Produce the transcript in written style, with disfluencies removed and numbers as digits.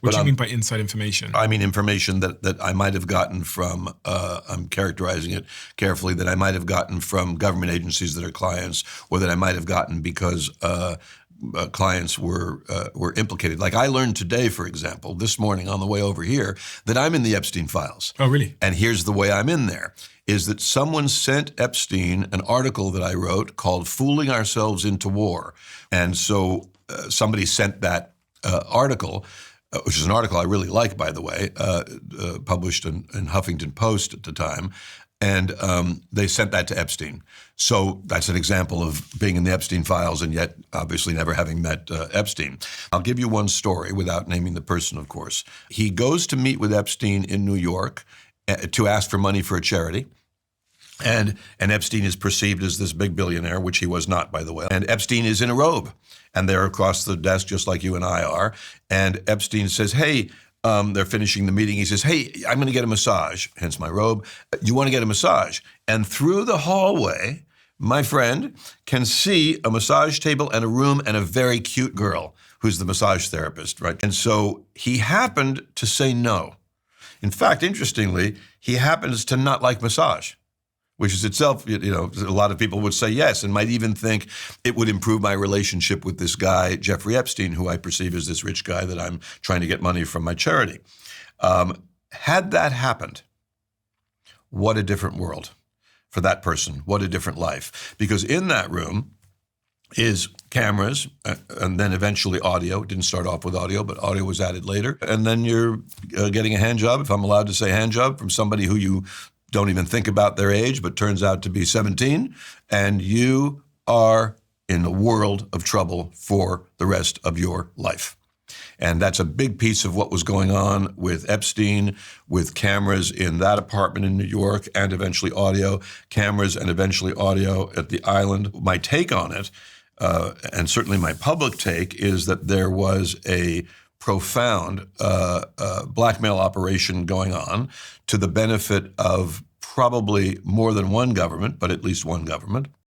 What do you mean by inside information? I mean information that I might have gotten from, I'm characterizing it carefully, that I might have gotten from government agencies that are clients, or that I might have gotten because clients were implicated. Like I learned today, for example, this morning on the way over here, that I'm in the Epstein files. Oh, really? And here's the way I'm in there, is that someone sent Epstein an article that I wrote called Fooling Ourselves into War. And so somebody sent that article, which is an article I really like, by the way, published in Huffington Post at the time. And they sent that to Epstein. So that's an example of being in the Epstein files and yet obviously never having met Epstein. I'll give you one story without naming the person, of course. He goes to meet with Epstein in New York to ask for money for a charity. And Epstein is perceived as this big billionaire, which he was not, by the way. And Epstein is in a robe. And they're across the desk just like you and I are. And Epstein says, hey, they're finishing the meeting. He says, hey, I'm going to get a massage, hence my robe. You want to get a massage? And through the hallway, my friend can see a massage table and a room and a very cute girl who's the massage therapist, right? And so he happened to say no. In fact, interestingly, he happens to not like massage, which is itself, a lot of people would say yes and might even think it would improve my relationship with this guy, Jeffrey Epstein, who I perceive as this rich guy that I'm trying to get money from my charity. Had that happened, what a different world for that person. What a different life. Because in that room is cameras and then eventually audio. It didn't start off with audio, but audio was added later. And then you're getting a hand job, if I'm allowed to say hand job, from somebody who you don't even think about their age, but turns out to be 17, and you are in a world of trouble for the rest of your life. And that's a big piece of what was going on with Epstein, with cameras in that apartment in New York, and eventually audio, cameras and eventually audio at the island. My take on it, and certainly my public take, is that there was a profound blackmail operation going on to the benefit of probably more than one government, but at least one government.